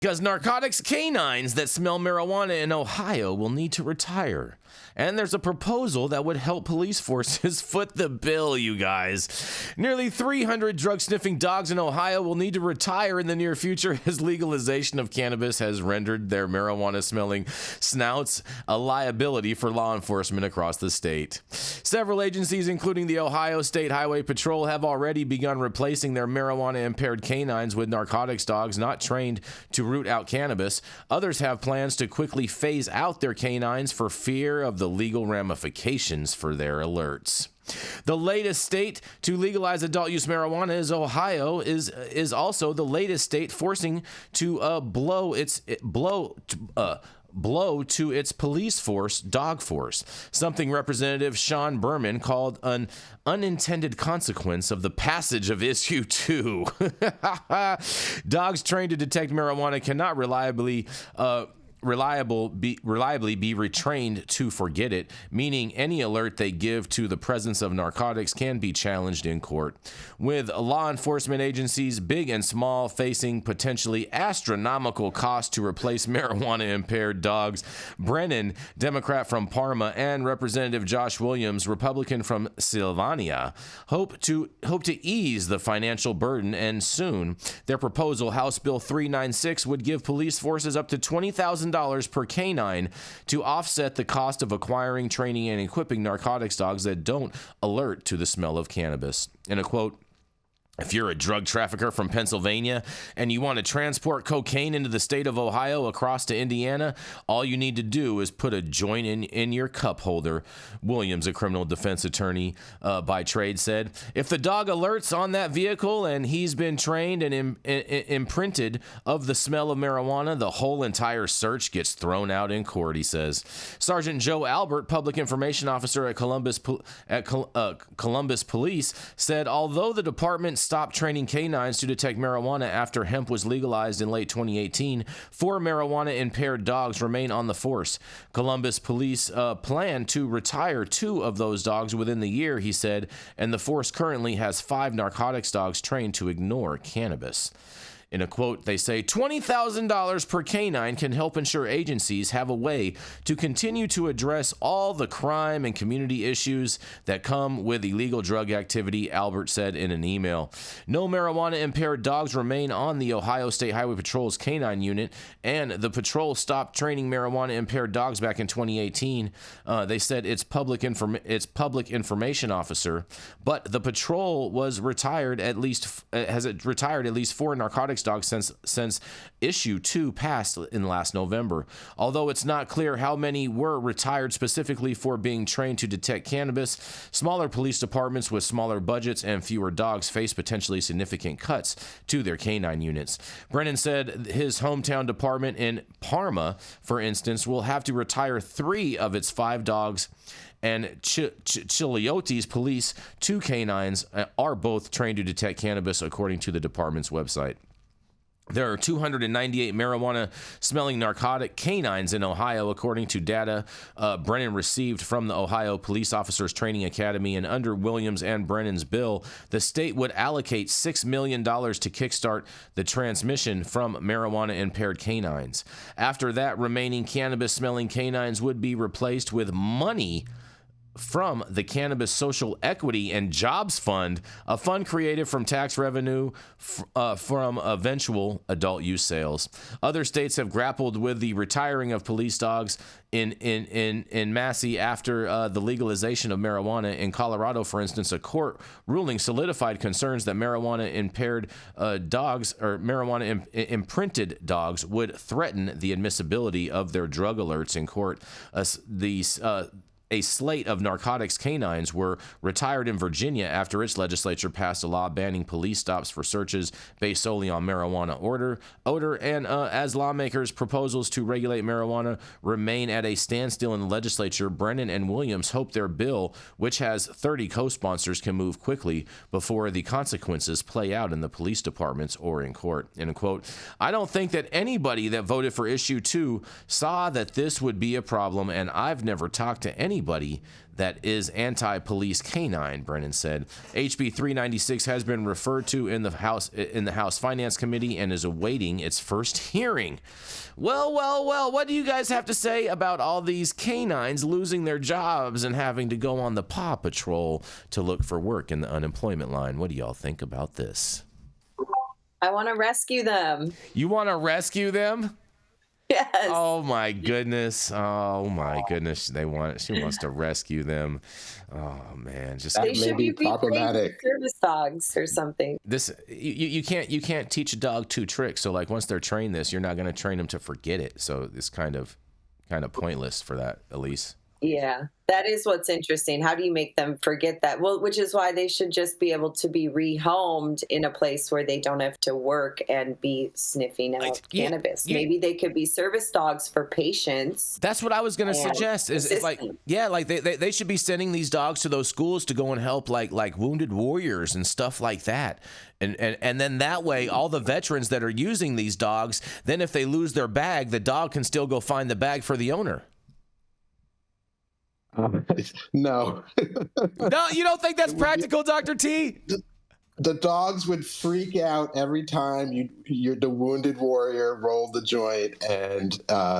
Because narcotics K-9s that smell marijuana in Ohio will need to retire. And there's a proposal that would help police forces foot the bill, you guys. Nearly 300 drug-sniffing dogs in Ohio will need to retire in the near future as legalization of cannabis has rendered their marijuana-smelling snouts a liability for law enforcement across the state. Several agencies, including the Ohio State Highway Patrol, have already begun replacing their marijuana-impaired canines with narcotics dogs not trained to root out cannabis. Others have plans to quickly phase out their canines for fear of the legal ramifications for their alerts. The latest state to legalize adult use marijuana is Ohio, is also the latest state forcing to blow to its police force, dog force, something Representative Sean Berman called an unintended consequence of the passage of Issue 2. Dogs trained to detect marijuana cannot reliably be retrained to forget it, meaning any alert they give to the presence of narcotics can be challenged in court. With law enforcement agencies, big and small, facing potentially astronomical costs to replace marijuana-impaired dogs, Brennan, Democrat from Parma, and Representative Josh Williams, Republican from Sylvania, hope to ease the financial burden, and soon their proposal, House Bill 396, would give police forces up to $20,000 per canine to offset the cost of acquiring, training, and equipping narcotics dogs that don't alert to the smell of cannabis. In a quote, "If you're a drug trafficker from Pennsylvania and you want to transport cocaine into the state of Ohio across to Indiana, all you need to do is put a joint in your cup holder," Williams, a criminal defense attorney by trade, said. "If the dog alerts on that vehicle and he's been trained and imprinted of the smell of marijuana, the whole entire search gets thrown out in court," he says. Sergeant Joe Albert, public information officer at Columbus Police, said although the department stopped training canines to detect marijuana after hemp was legalized in late 2018, 4 marijuana-impaired dogs remain on the force. Columbus Police plan to retire 2 of those dogs within the year, he said, and the force currently has 5 narcotics dogs trained to ignore cannabis. In a quote, they say, $20,000 per canine can help ensure agencies have a way to continue to address all the crime and community issues that come with illegal drug activity, Albert said in an email. No marijuana-impaired dogs remain on the Ohio State Highway Patrol's K-9 unit, and the patrol stopped training marijuana-impaired dogs back in 2018. They said its public information officer, but the patrol has retired at least 4 narcotics dogs since issue 2 passed in last November. Although it's not clear how many were retired specifically for being trained to detect cannabis, smaller police departments with smaller budgets and fewer dogs face potentially significant cuts to their canine units. Brennan said his hometown department in Parma, for instance, will have to retire 3 of its 5 dogs, and Chiliote's police 2 canines are both trained to detect cannabis, according to the department's website. There are 298 marijuana-smelling narcotic canines in Ohio, according to data Brennan received from the Ohio Police Officers Training Academy, and under Williams and Brennan's bill, the state would allocate $6 million to kickstart the transmission from marijuana-impaired canines. After that, remaining cannabis-smelling canines would be replaced with money from the Cannabis Social Equity and Jobs Fund, a fund created from tax revenue from eventual adult use sales. Other states have grappled with the retiring of police dogs in Massey after the legalization of marijuana. In Colorado, for instance, a court ruling solidified concerns that marijuana-impaired dogs or marijuana-imprinted dogs would threaten the admissibility of their drug alerts in court. A slate of narcotics canines were retired in Virginia after its legislature passed a law banning police stops for searches based solely on marijuana odor, and as lawmakers' proposals to regulate marijuana remain at a standstill in the legislature, Brennan and Williams hope their bill, which has 30 co-sponsors, can move quickly before the consequences play out in the police departments or in court. In a quote, "I don't think that anybody that voted for issue 2 saw that this would be a problem, and I've never talked to anybody anybody that is anti-police K-9, Brennan said. HB 396 has been referred to in the House Finance Committee and is awaiting its first hearing. Well, what do you guys have to say about all these K-9s losing their jobs and having to go on the Paw Patrol to look for work in the unemployment line? What do y'all think about this? I want to rescue them. You want to rescue them? Yes. Oh my goodness. She wants to rescue them. Oh man, they should be problematic. Service dogs or something. This you can't teach a dog two tricks. So like once they're trained this, you're not going to train them to forget it. So it's kind of pointless for that, Elise. Yeah, that is what's interesting. How do you make them forget that? Well, which is why they should just be able to be rehomed in a place where they don't have to work and be sniffing out cannabis. Maybe they could be service dogs for patients. That's what I was going to suggest. Is like, yeah, like they should be sending these dogs to those schools to go and help like wounded warriors and stuff like that. And then that way, all the veterans that are using these dogs, then if they lose their bag, the dog can still go find the bag for the owner. No. No, you don't think that's practical, Dr. T? The dogs would freak out every time you're the wounded warrior rolled the joint, and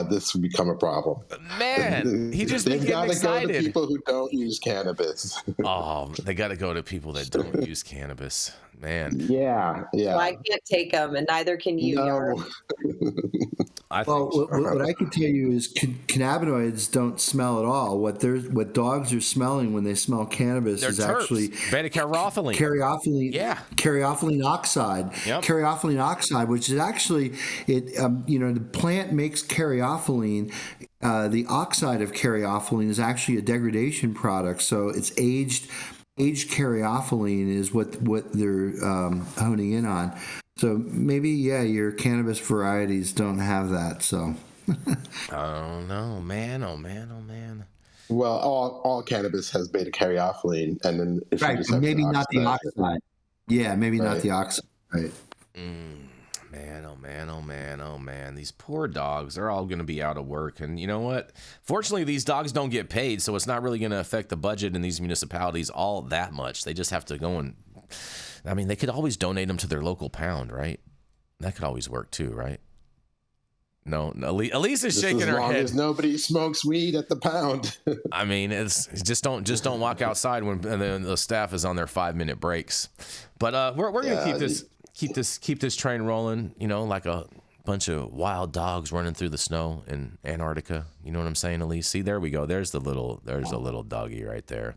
this would become a problem. Man, he just they've got to excited. go to people who don't use cannabis. Oh, they got to go to people that don't use cannabis. Man. Yeah. Well, I can't take them, and neither can you. No. What I can tell you is cannabinoids don't smell at all. What dogs are smelling when they smell cannabis is terps. Actually beta-caryophyllene. Caryophyllene oxide. Yep. Caryophyllene oxide, which is actually the plant makes caryophyllene. The oxide of caryophyllene is actually a degradation product, so it's aged caryophyllene is what they're honing in on. So maybe, your cannabis varieties don't have that. So. Oh no, man! Oh man! Well, all cannabis has beta-caryophyllene, and then if you just have maybe not the oxide. Yeah, maybe right. Not the oxide. Right. Man, oh man! These poor dogs, they're all going to be out of work, and you know what? Fortunately, these dogs don't get paid, so it's not really going to affect the budget in these municipalities all that much. They just have to go and. I mean, they could always donate them to their local pound, right? That could always work too, right? No, Elise is shaking her head. As long as nobody smokes weed at the pound. I mean, it's just don't walk outside when the staff is on their 5-minute breaks. But we're gonna keep this train rolling. You know, like a bunch of wild dogs running through the snow in Antarctica. You know what I'm saying, Elise? See, there we go. There's a little doggy right there.